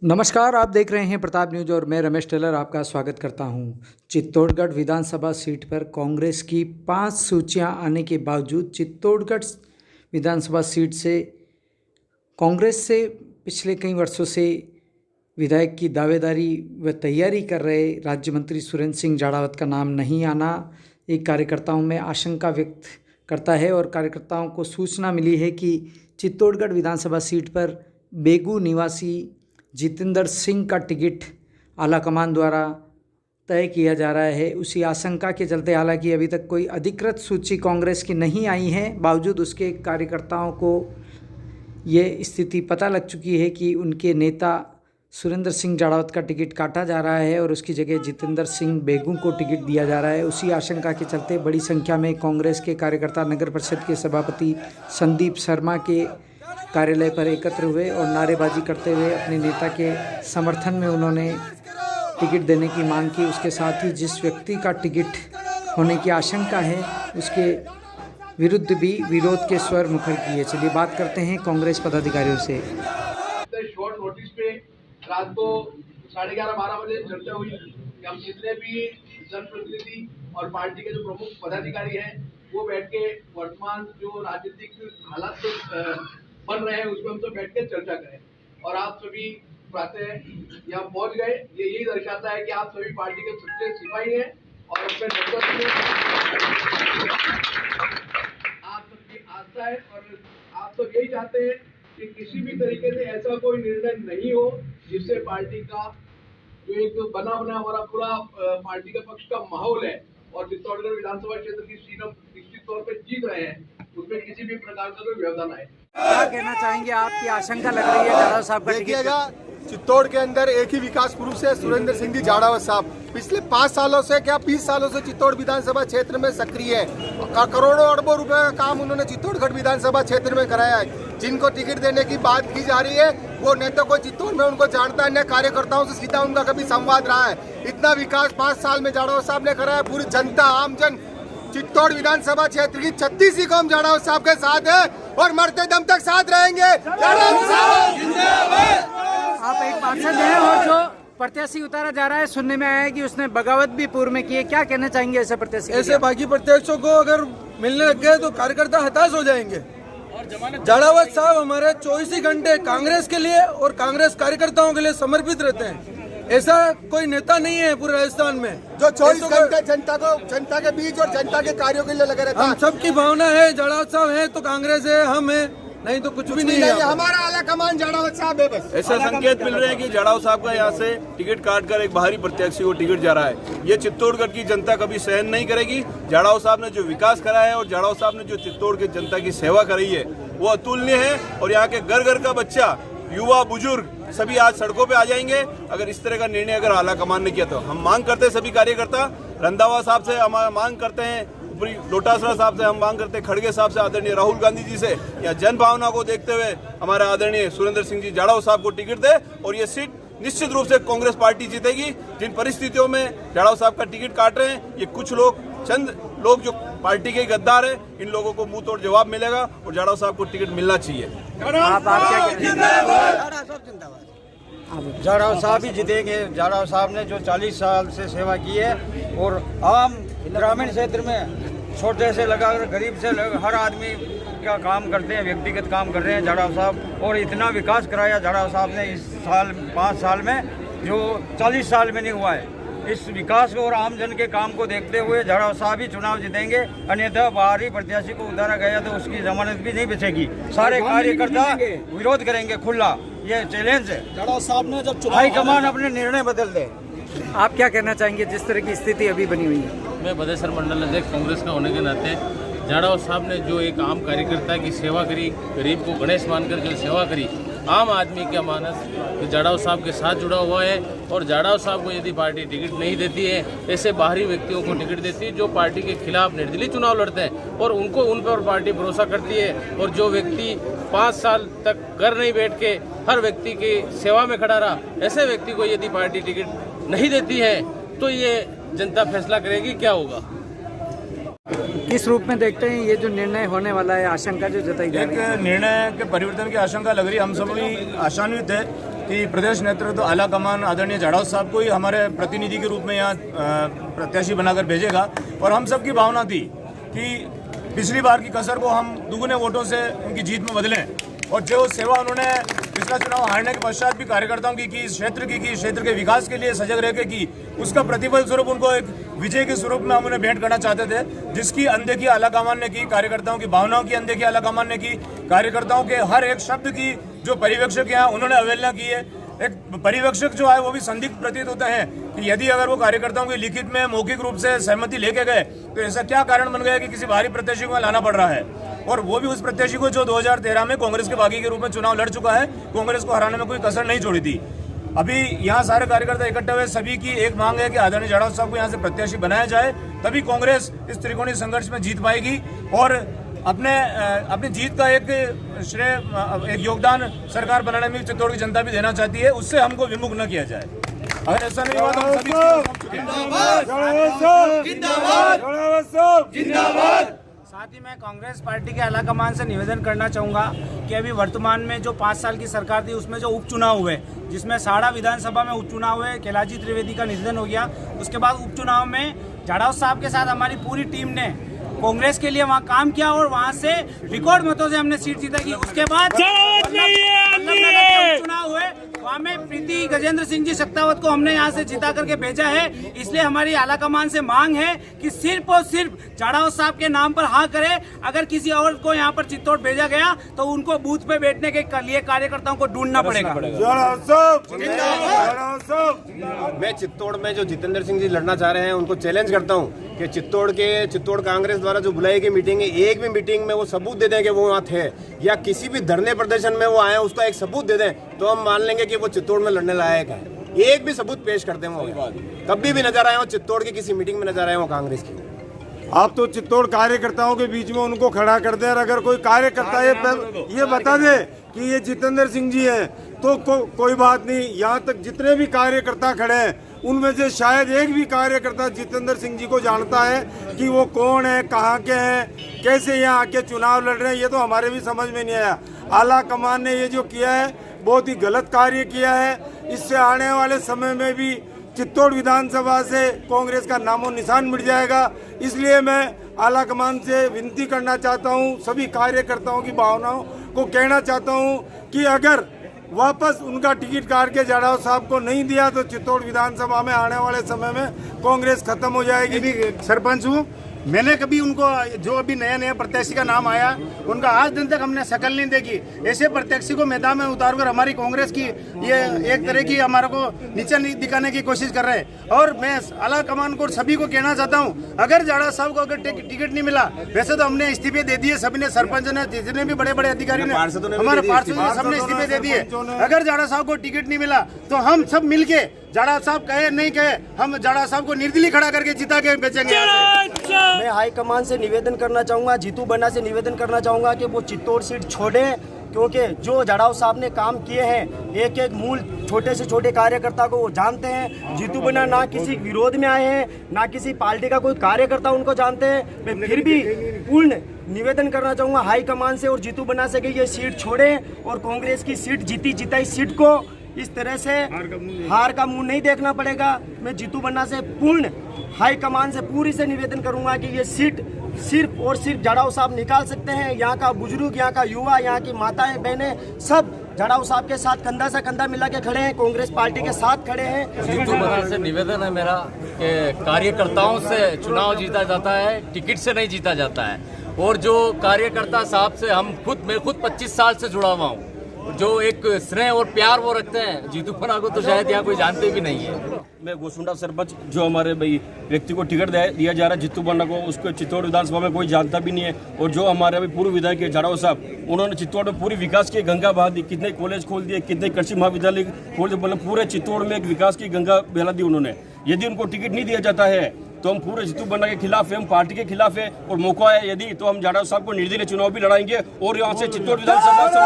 नमस्कार, आप देख रहे हैं प्रताप न्यूज और मैं रमेश टेलर आपका स्वागत करता हूं। चित्तौड़गढ़ विधानसभा सीट पर कांग्रेस की 5 सूचियां आने के बावजूद चित्तौड़गढ़ विधानसभा सीट से कांग्रेस से पिछले कई वर्षों से विधायक की दावेदारी व तैयारी कर रहे राज्य मंत्री सुरेंद्र सिंह जाड़ावत का नाम नहीं आना एक कार्यकर्ताओं में आशंका व्यक्त करता है और कार्यकर्ताओं को सूचना मिली है कि चित्तौड़गढ़ विधानसभा सीट पर बेगू निवासी जितेंद्र सिंह का टिकट आलाकमान द्वारा तय किया जा रहा है। उसी आशंका के चलते हालांकि अभी तक कोई अधिकृत सूची कांग्रेस की नहीं आई है, बावजूद उसके कार्यकर्ताओं को ये स्थिति पता लग चुकी है कि उनके नेता सुरेंद्र सिंह जाड़ावत का टिकट काटा जा रहा है और उसकी जगह जितेंद्र सिंह बेगू को टिकट दिया जा रहा है। उसी आशंका के चलते बड़ी संख्या में कांग्रेस के कार्यकर्ता नगर परिषद के सभापति संदीप शर्मा के कार्यालय पर एकत्र हुए और नारेबाजी करते हुए अपने नेता के समर्थन में उन्होंने टिकट देने की मांग की। उसके साथ ही जिस व्यक्ति का टिकट होने की आशंका है उसके विरुद्ध भी विरोध के स्वर मुखर किए। चलिए बात करते हैं कांग्रेस पदाधिकारियों से। शॉर्ट नोटिस पे रात को 11:30-12 बजे चर्चा हुई कि हम जितने भी जनप्रतिनिधि और पार्टी के जो प्रमुख पदाधिकारी हैं वो बैठ के वर्तमान जो राजनीतिक हालात बन रहे हैं उसमें हम सब बैठ के चर्चा करें। और आप सभी प्रातः यहाँ पहुँच गए, ये यही दर्शाता है कि आप सभी पार्टी के सच्चे सिपाही हैं और अपने नेतृत्व में आप सबकी आस्था है और आप सब यही चाहते हैं कि किसी भी तरीके से ऐसा कोई निर्णय नहीं हो जिससे पार्टी का जो एक बना हमारा पूरा पार्टी का पक्ष का माहौल है और चित्तौड़गढ़ विधानसभा क्षेत्र की सीट हम निश्चित तौर पर जीत रहे हैं उसमें किसी भी प्रकार का कोई व्यवधान आए। क्या कहना चाहेंगे, आपकी आशंका लग रही है जाड़ावत साहब का देखिएगा, चित्तौड़ के अंदर एक ही विकास पुरुष है सुरेंद्र सिंह जी जाड़ावत साहब। पिछले 5 सालों से क्या 20 सालों से चित्तौड़ विधानसभा क्षेत्र में सक्रिय है। करोड़ों अरबों रुपए का काम उन्होंने चित्तौड़गढ़ विधानसभा क्षेत्र में कराया है। जिनको टिकट देने की बात की जा रही है वो न तो कोई चित्तौड़ में उनको जानता है, न कार्यकर्ताओं से सीधा उनका कभी संवाद रहा है। इतना विकास 5 साल में जाड़ावत साहब ने कराया। पूरी जनता, आम जन चित्तौड़ विधानसभा क्षेत्र की 36 कौम जाड़ावत साहब के साथ है और मरते दम तक साथ रहेंगे। जाड़ावत साहब जिंदाबाद। आप एक पार्षद हैं और जो प्रत्याशी उतारा जा रहा है सुनने में आया है कि उसने बगावत भी पूर्व में की है, क्या कहना चाहेंगे ऐसे प्रत्याशी? ऐसे बाकी प्रत्याशियों को अगर मिलने लग गए तो कार्यकर्ता हताश हो जाएंगे। जाड़ावत साहब हमारे 24 ही घंटे कांग्रेस के लिए और कांग्रेस कार्यकर्ताओं के लिए समर्पित रहते हैं। ऐसा कोई नेता नहीं है पूरे राजस्थान में जो 24 घंटे जनता के बीच और जनता के कार्यों के लिए लगे रहता है। हम सबकी भावना है, जाड़ावत साहब है तो कांग्रेस है, हम है, नहीं तो कुछ भी नहीं है। हमारा आला कमान जाड़ावत साहब है बस। ऐसा संकेत मिल रहे हैं कि जाड़ाव साहब का यहाँ से टिकट काटकर एक बाहरी प्रत्याशी को टिकट जा रहा है। ये चित्तौड़गढ़ की जनता कभी सहन नहीं करेगी। जाड़ाव साहब ने जो विकास करा है और जाड़ाव साहब ने जो चित्तौड़ की जनता की सेवा कराई है वो अतुलनीय है और यहाँ के घर घर का बच्चा, युवा, बुजुर्ग सभी आज सड़कों पे आ जाएंगे अगर इस तरह का निर्णय अगर आला कमान ने किया तो। हम मांग करते हैं सभी कार्यकर्ता, रंधावा साहब से हम मांग करते हैं, ऊपरी लोटासरा साहब से हम मांग करते हैं, खड़गे साहब से, आदरणीय राहुल गांधी जी से, या जन भावना को देखते हुए हमारे आदरणीय सुरेंद्र सिंह जी जाड़ाव साहब को टिकट दे और ये सीट निश्चित रूप से कांग्रेस पार्टी जीतेगी। जिन परिस्थितियों में जाड़ाव साहब का टिकट काट रहे हैं ये कुछ लोग, चंद लोग जो पार्टी के गद्दार है, इन लोगों को मुंह तोड़ जवाब मिलेगा और जाड़ाव साहब को टिकट मिलना चाहिए। जाड़ाव साहब ही जीतेंगे। जाड़ाव साहब ने जो 40 साल से सेवा की है और आम ग्रामीण क्षेत्र में छोटे से लगाकर गरीब से हर आदमी का काम करते हैं, व्यक्तिगत काम कर रहे हैं जाड़ाव साहब। और इतना विकास कराया जाड़ाव साहब ने इस साल 5 साल में जो 40 साल में नहीं हुआ है। इस विकास को और आम जन के काम को देखते हुए जाड़ाव साहब ही चुनाव जीतेंगे। अन्यथा बाहरी प्रत्याशी को उतारा गया तो उसकी जमानत भी नहीं बचेगी। सारे कार्यकर्ता विरोध करेंगे खुला, ये चैलेंज है। जाड़ाव साहब ने जब हाईकमान अपने निर्णय बदल दे। आप क्या कहना चाहेंगे जिस तरह की स्थिति अभी बनी हुई है? मैं बदेसर मंडल अध्यक्ष कांग्रेस का होने के नाते जाड़ाव साहब ने जो एक आम कार्यकर्ता की सेवा करी, गरीब को गणेश मानकर जो सेवा करी, आम आदमी का मानस जाड़ाव साहब के साथ जुड़ा हुआ है। और जाड़ाव साहब को यदि पार्टी टिकट नहीं देती है, ऐसे बाहरी व्यक्तियों को टिकट देती है जो पार्टी के खिलाफ निर्दलीय चुनाव लड़ते हैं और उन पर पार्टी भरोसा करती है। और जो व्यक्ति 5 साल तक घर नहीं बैठ के हर व्यक्ति की सेवा में खड़ा रहा, ऐसे व्यक्ति को यदि पार्टी टिकट नहीं देती है तो ये जनता फैसला करेगी क्या होगा। किस रूप में देखते हैं ये जो निर्णय होने वाला है, आशंका जो जताई जा रही है? निर्णय के परिवर्तन की आशंका लग रही है। हम सब भी आशान्वित है कि प्रदेश नेतृत्व आला कमान आदरणीय जाड़ाव साहब को ही हमारे प्रतिनिधि के रूप में यहाँ प्रत्याशी बनाकर भेजेगा। और हम सबकी भावना थी कि पिछली बार की कसर को हम दुगुने वोटों से उनकी जीत में बदलें, और जो सेवा उन्होंने पिछला चुनाव हारने के पश्चात भी कार्यकर्ताओं की इस क्षेत्र की क्षेत्र के विकास के लिए सजग रह के की, उसका प्रतिफल स्वरूप उनको एक विजय के स्वरूप में हम उन्हें भेंट करना चाहते थे, जिसकी अनदेखी आला कमान ने की, कार्यकर्ताओं की भावनाओं की अनदेखी आला कमान ने की, कार्यकर्ताओं के हर एक शब्द की जो पर्यवेक्षक हैं उन्होंने अवहेलना की है। एक पर्यवेक्षक जो है वो भी संदिग्ध प्रतीत होता है कि यदि अगर वो कार्यकर्ताओं की लिखित में मौखिक रूप से सहमति लेके गए तो ऐसा क्या कारण बन गया कि किसी बाहरी प्रत्याशी को लाना पड़ रहा है, और वो भी उस प्रत्याशी को जो 2013 में कांग्रेस के बागी के रूप में चुनाव लड़ चुका है, कांग्रेस को हराने में कोई कसर नहीं छोड़ी थी। अभी यहाँ सारे कार्यकर्ता इकट्ठे हुए, सभी की एक मांग है कि आदरणीय जाड़ाव साहब को यहाँ से प्रत्याशी बनाया जाए, तभी कांग्रेस इस त्रिकोणीय संघर्ष में जीत पाएगी और अपनी जीत का एक श्रेय, एक योगदान सरकार बनाने में चित्तौड़ की जनता भी देना चाहती है, उससे हमको विमुख न किया जाए। अगर ऐसा नहीं हुआ तो हम सभी साथ ही मैं कांग्रेस पार्टी के आला कमान से निवेदन करना चाहूँगा कि अभी वर्तमान में जो 5 साल की सरकार थी उसमें जो उपचुनाव हुए, जिसमें साड़ा विधानसभा में उपचुनाव हुए, कैलाजी त्रिवेदी का निधन हो गया, उसके बाद उपचुनाव में जाड़ाव साहब के साथ हमारी पूरी टीम ने कांग्रेस के लिए वहाँ काम किया और वहाँ से रिकॉर्ड मतों से हमने सीट जीता की। उसके बाद चुनाव हुए, वहाँ में प्रीति गजेंद्र सिंह जी सत्तावत को हमने यहाँ से जिता करके भेजा है। इसलिए हमारी आला कमान से मांग है कि सिर्फ और सिर्फ जाड़ाव साहब के नाम पर हाँ करे। अगर किसी और को यहाँ पर चित्तौड़ भेजा गया तो उनको बूथ पे बैठने के लिए कार्यकर्ताओं को ढूंढना पड़ेगा। मैं चित्तौड़ में जो जितेंद्र सिंह जी लड़ना चाह रहे हैं उनको चैलेंज करता हूँ कि चित्तौड़ कांग्रेस द्वारा जो बुलाई गई मीटिंग है, एक भी मीटिंग में वो सबूत दे दें कि वो वहाँ थे, या किसी भी धरने प्रदर्शन में वो आए उसका एक सबूत दे दें, तो हम मान लेंगे कि वो चित्तौड़ में लड़ने लायक है। एक भी सबूत पेश करते हैं वो, कभी भी नजर आए हो चित्तौड़ की किसी मीटिंग में नजर आए हो कांग्रेस की। आप तो चित्तौड़ कार्यकर्ताओं के बीच में उनको खड़ा कर दे, और अगर कोई कार्यकर्ता ये बता दे कि ये जितेंद्र सिंह जी हैं तो कोई बात नहीं। यहाँ तक जितने भी कार्यकर्ता खड़े हैं उनमें से शायद एक भी कार्यकर्ता जितेंद्र सिंह जी को जानता है कि वो कौन है, कहाँ के हैं, कैसे यहाँ आके चुनाव लड़ रहे हैं, ये तो हमारे भी समझ में नहीं आया। आला कमान ने ये जो किया है बहुत ही गलत कार्य किया है। इससे आने वाले समय में भी चित्तौड़ विधानसभा से कांग्रेस का नामो निशान मिट जाएगा। इसलिए मैं आला कमान से विनती करना चाहता हूँ, सभी कार्यकर्ताओं की भावनाओं को कहना चाहता हूँ कि अगर वापस उनका टिकट काट के जाड़ाव साहब को नहीं दिया तो चित्तौड़ विधानसभा में आने वाले समय में कांग्रेस खत्म हो जाएगी। भी सरपंच हूँ, मैंने कभी उनको जो अभी नया प्रत्याशी का नाम आया उनका आज दिन तक हमने शक्ल नहीं देखी। ऐसे प्रत्याशी को मैदान में उतारकर हमारी कांग्रेस की ये एक तरह की हमारे को नीचा दिखाने की कोशिश कर रहे हैं। और मैं आला कमान को सभी को कहना चाहता हूं, अगर जाड़ा साहब को अगर टिकट नहीं मिला, वैसे तो हमने इस्तीफे दे दिए, सभी ने, सरपंच ने, जितने भी बड़े बड़े अधिकारी ने, हमारे पार्षद ने, सबने इस्तीफे दे दिए। अगर जाड़ा साहब को टिकट नहीं मिला तो हम सब मिलके, जाड़ा साहब कहे नहीं कहे, हम जाड़ा साहब को निर्दलीय खड़ा करके जिता के बेचेंगे। मैं हाईकमान से निवेदन करना चाहूँगा, जीतू बन्ना से निवेदन करना चाहूँगा कि वो चित्तौड़ सीट छोड़े, क्योंकि जो जाड़ाव साहब ने काम किए हैं, एक एक मूल छोटे से छोटे कार्यकर्ता को वो जानते हैं। जीतू बन्ना ना किसी विरोध में आए हैं, ना किसी पार्टी का कोई कार्यकर्ता उनको जानते हैं। मैं फिर भी पूर्ण निवेदन करना चाहूँगा हाईकमान से और जीतू बन्ना से कि ये सीट छोड़े और कांग्रेस की सीट जिताई सीट को इस तरह से हार का मुंह नहीं देखना पड़ेगा। मैं जीतू बन्ना से पूर्ण हाईकमान से पूरी से निवेदन करूंगा कि ये सीट सिर्फ और सिर्फ जाड़ाव साहब निकाल सकते हैं। यहाँ का बुजुर्ग, यहाँ का युवा, यहाँ की माताएं बहनें सब जाड़ाव साहब के साथ कंधा से कंधा मिला के खड़े हैं, कांग्रेस पार्टी के साथ खड़े हैं। जीतू बन्ना से निवेदन है मेरा कि कार्यकर्ताओं से चुनाव जीता जाता है, टिकट से नहीं जीता जाता है। और जो कार्यकर्ता साहब से मैं खुद 25 साल से जुड़ा हुआ हूँ, जो एक स्नेह और प्यार वो रखते हैं, जीतू बन्ना को तो शायद यहाँ कोई जानते भी नहीं है। मैं गोसुंडा सरपंच, जो हमारे भाई व्यक्ति को टिकट दिया जा रहा है जित्तू बन्ना को, उसको चित्तौड़ विधानसभा में कोई जानता भी नहीं है। और जो हमारे अभी पूर्व विधायक है जाड़ाव साहब, उन्होंने चित्तौड़ में पूरी विकास की गंगा बहा दी, कितने कॉलेज खोल दिए, कितने कृषि महाविद्यालय खोल दिए, मतलब पूरे चित्तौड़ में एक विकास की गंगा बहा दी उन्होंने। यदि उनको टिकट नहीं दिया जाता है तो हम पूरे जित्तू बन्ना के खिलाफ है, हम पार्टी के खिलाफ है, और मौका है यदि तो हम जाड़ाव साहब को निर्दलीय चुनाव भी लड़ाएंगे और यहाँ से चित्तौड़ विधानसभा से